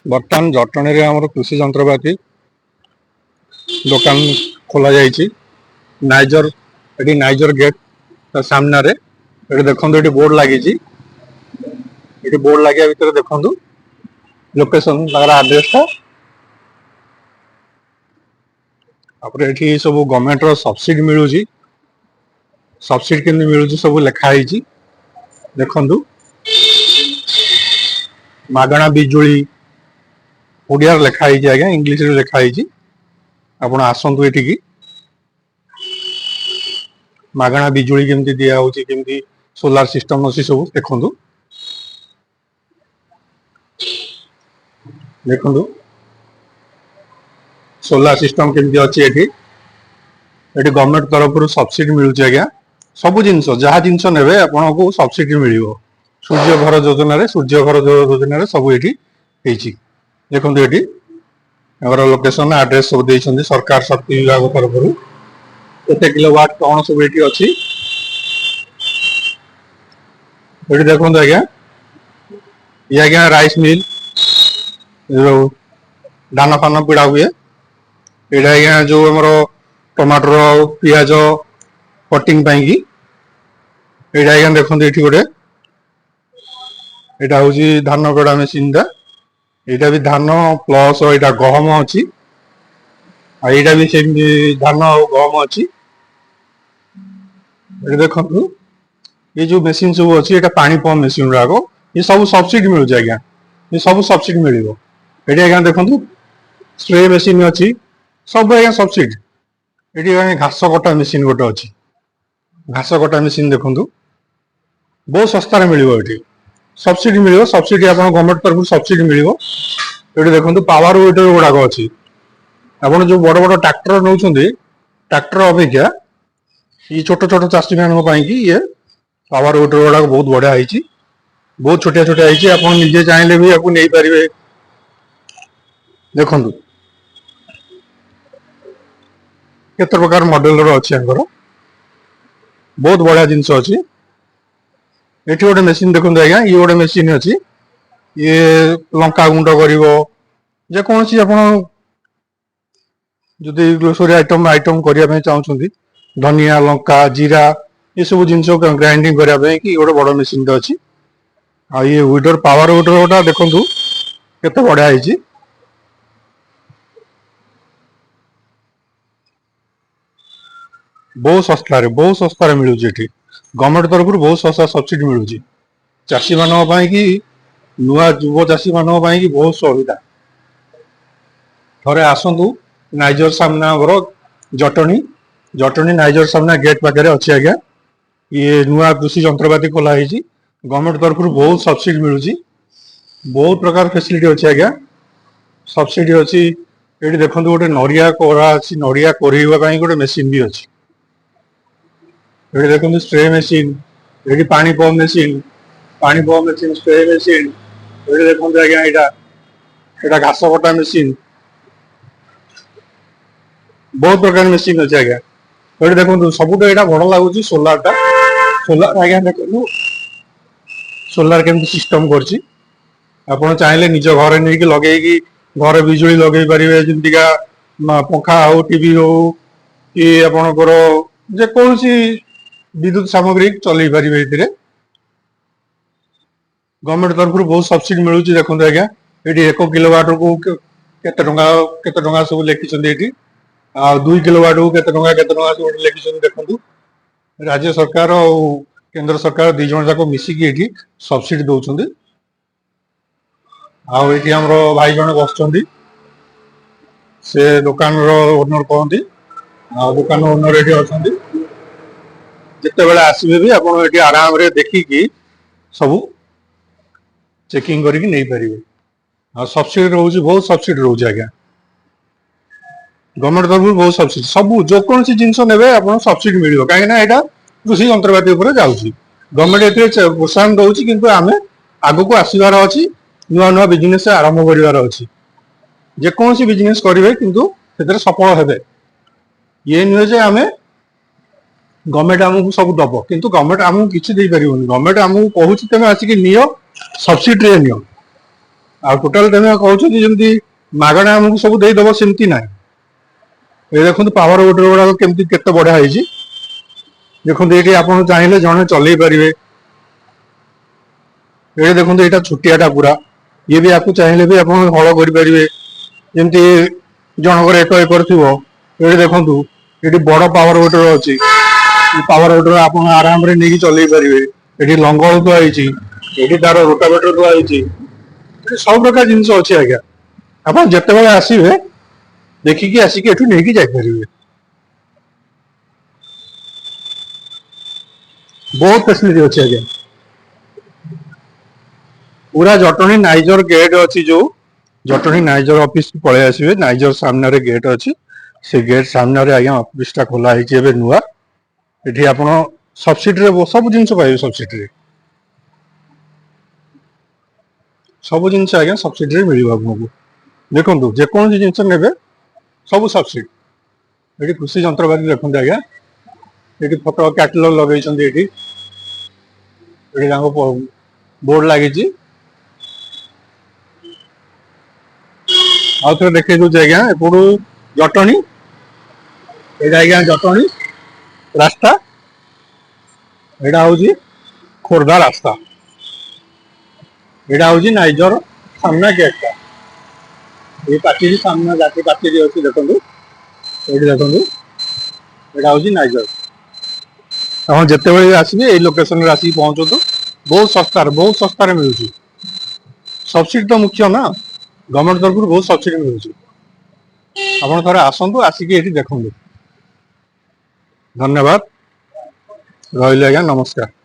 बर्तमान जटणी रे आमर कृषि जंत्रपाति दुकान खोला जाइए नाइजर ये नाइजर गेट सामने रे ये देखो ये बोर्ड लगी ये बोर्ड लगे भर देखु लोकेशन आड्रेस ये सब गवर्नमेंट रो सब्सिडी मिलूँ सब्सिडी के मिलूँ सब लिखाई देखु मागणा बिजुली ओडिया लिखाई आज्ञा इंग्लीश लिखाई आपण आसतु ये मागणा बिजुली केमती दिया होची केमती सोलार सिस्टम अच्छी सब देखु देखु सोलार सिस्टम केमती अच्छी ये गवर्नमेंट तरफ सब्सिडी मिलूँ आज्ञा सब जिनस जहाँ जिनस ने आपन को सब्सिडी मिल सूर्य घर योजन सूर्य घर योजन सब ये देखो ये लोकेशन आड्रेस सब देते सरकार शक्ति विभाग तरफ केते किलोवाट कौन सब ये अच्छी ये देखो आज्ञा ये आज्ञा राइस मिल धान फान पिड़ा हुए ये आज्ञा जो आम टमाटर पियाज कटिंग ये आज्ञा देखो ये गोटे यहाँ हूँ धान गड़ा मेसीन यहाँ भी धान प्लस यहाँ गहम अच्छी यहाँ भी से धान गहम अच्छी देखु ये जो मेसीन सब अच्छी ये पानी पंप मेसीन गुड़ाक ये सब सब्सिडी मिलूँ आज्ञा ये सब सब्सिडी मिल ये आज्ञा देखु स्प्रे मेसीन अच्छी सब आज्ञा सब्सिडी ये घास कटा मेसीन गोटे अच्छी घास कटा मेसीन देखु बहुत सस्तार मिल सब्सिडी मिल सब्सिडी आप गवर्नमेंट तरफ सब्सिडी मिल ये देखो पावर वेटर गुड़ाक अच्छी आप जो बड़ बड़ ट्रैक्टर नौ ट्रैक्टर अपेक्षा ये छोट छोट चाषी मानी ये पावर वेटर गुड़ाक बहुत बढ़िया है बहुत छोटिया छोटिया है आप निजे चाहिए भी आपको नहीं पारे देखु केते प्रकार मॉडल अच्छी बहुत बढ़िया जिनस अच्छी ये गोटे मेसीन देखो आज्ञा ये गोटे मेसीन अच्छी ये लंका गुंड करोसी आप ग्रोसरी आइटम करने चाहते धनिया लंका जीरा ये सब जिनस ग्राइंडिंग करने कि गोटे बड़ मेसीन अच्छी आ ये वीडर पावर वीडर गोटा देखु केते बढ़िया है बहुत सस्तार मिलूँ गवर्नमेंट तरफ बहुत सस्ता सब्सिडी मिलूँ चाषी मानी कि नुआ युव चाषी मानी बहुत सुविधा थे आसतु नाइजर सामना जटणी जटणी नाइजर सामना गेट पाखे अच्छी आज्ञा ये नुआ कृषि जंत्रपाति खोला गवर्नमेंट तरफ बहुत सब्सिडी मिलूँ बहुत प्रकार फैसिलिटी अच्छी आज्ञा सब्सिडी अच्छी ये देखो गोटे नड़िया कोरा अच्छी नड़िया कोरेवाई गोटे मेसीन भी अच्छी ये देखो स्प्रे मेसीन ये पानी पंप मेसीन स्प्रे मेसीन ये देखो आज्ञा यहाँ घास कटा मेसीन बहुत प्रकार मेसीन अच्छे आज्ञा ये देखो सब यहाँ बड़ लगुच सोलार आज्ञा देखो सोलार केमती सिस्टम कर चाहिए निज घर नहीं लगे घर बिजुली लगे पारे जमीका पंखा हो टीवी हो कि आपणकर जेकोसी विद्युत सामग्री चल पारे गवर्नमेंट तरफ बहुत सब्सिडी मिलूँ देखो आज्ञा ये 1 किलोवाट को केते सब लिखिं आ 2 किलोवाट को केते सब लिखिं देखु राज्य सरकार और केंद्र सरकार दी जन जाक मिसिकी सब्सिडी दौरान आम भाई जन बस से दुकान ओनर कहती दुकान ओनर ये अच्छा जिते बड़े आसबे भी आप आराम रे देखिकी सब चेकिंग करके नहीं पारे सब्सिडी रोज बहुत सब्सिडी रोज आज्ञा गवर्नमेंट तरफ बहुत सब्सिडी सब जो कौन जिनस ने आप सब्सिडी मिल कहीं कृषि जंत्रपाति जाऊँगी गवर्नमेंट ये प्रोत्साहन दौर कि आम आग को आसबार अच्छी नुआ नुआ बिजनेस आरंभ करार अच्छी जेकोसी बिजनेस करेंगे किंतु सफल हेबे ये नुहे जे आम गवर्नमेंट आमको सब दब किंतु गवर्नमेंट आमको किसी दे पार गवर्नमेंट आमको कहूँ तुम आसिक नियो सब्सिडी नि ଆଉ ଟୋଟାଲ ତମେ କହୁଛନ୍ତି ଯେମିତି ମାଗଣା ଆମକୁ ସବୁ ଦେଇଦବ, ସେମିତି ନାହିଁ। ଏ ଦେଖନ୍ତୁ ପାୱାର ବୋଟର ଗୁଡାକ କେମିତି କେତେ ବଢିଆ ହେଇଛି। ଦେଖନ୍ତୁ ଏଇଠି ଆପଣ ଚାହିଁଲେ ଜଣେ ଚଲେଇ ପାରିବେ। ଏଇଠି ଦେଖନ୍ତୁ ଏଇଟା ଛୋଟିଆଟା ପୁରା, ଇଏ ବି ଆକୁ ଚାହିଁଲେ ବି ଆପଣ ହଳ କରିପାରିବେ। ଯେମିତି ଜଣଙ୍କର 1 ଏକର ଥିବ, ଏଠି ଦେଖନ୍ତୁ ଏଠି ବଡ ପାୱାର ବୋଟର ଅଛି। ପାୱାର ବୋଟର ଆପଣ ଆରାମରେ ନେଇକି ଚଲେଇ ପାରିବେ। ଏଠି ଲଙ୍ଗଳ ଥୁଆ ହେଇଛି, ଏଠି ତାର ରୋଟାଭେଟର ଥୁଆ ହେଇଛି। ସବୁ ପ୍ରକାର ଜିନିଷ ଅଛି ଆଜ୍ଞା। ଆପଣ ଯେତେବେଳେ ଆସିବେ ଦେଖିକି ଆସିକି ଏଠୁ ନେଇକି ଯାଇପାରିବେ। ବହୁତ ଫେସିଲିଟି ଅଛି ଆଜ୍ଞା। ପୁରା ଜଟଣୀ ନାଇଜର ଗେଟ୍ ଅଛି, ଯୋଉ ଜଟଣୀ ନାଇଜର ଅଫିସ ପଳେଇ ଆସିବେ। ନାଇଜର ସାମ୍ନାରେ ଗେଟ୍ ଅଛି, ସେ ଗେଟ୍ ସାମ୍ନାରେ ଆଜ୍ଞା ଅଫିସ ଟା ଖୋଲା ହେଇଛି ଏବେ ନୂଆ। ଏଠି ଆପଣ ସବସିଡିରେ ସବୁ ଜିନିଷ ପାଇବେ। ସବସିଡିରେ ସବୁ ଜିନିଷ ଆଜ୍ଞା ସବସିଡିରେ ମିଳିବ ଆପଣଙ୍କୁ। ଦେଖନ୍ତୁ ଯେକୌଣସି ଜିନିଷ ନେବେ ସବୁ ସବସିଡି। ଏଠି କୃଷି ଯନ୍ତ୍ରପାତି ଦେଖନ୍ତୁ ଆଜ୍ଞା, ଏଠି ଫଟୋ କ୍ୟାଟଲଗ ଲଗେଇଛନ୍ତି। ଏଠି ତାଙ୍କ ବୋର୍ଡ ଲାଗିଛି। ଆଉ ଥରେ ଦେଖେଇ ଦଉଛି ଆଜ୍ଞା, ଏପଟୁ ଜଟଣୀ, ଏଇଟା ଆଜ୍ଞା ଜଟଣୀ ରାସ୍ତା, ଏଇଟା ହଉଛି ଖୋର୍ଦ୍ଧା ରାସ୍ତା, ଏଇଟା ହଉଛି ନାଇଜର ସାମ୍ନା ଗେଟ୍ ଟା। ये पाचेरी सामना जाके पाचेरी अच्छी देखो, ये देखो एटा हूँ नाइजर। आप जिते बड़े आसबे ये लोकेशन रे आसिक पहुंचतु। बहुत सस्तार मिलूँ। सब्सिडी तो मुख्य ना, गवर्नमेंट तरफ बहुत सब्सिडी मिलूँ। आप थे आसतु, आसिक ये देखो। धन्यवाद, रही आज्ञा, नमस्कार।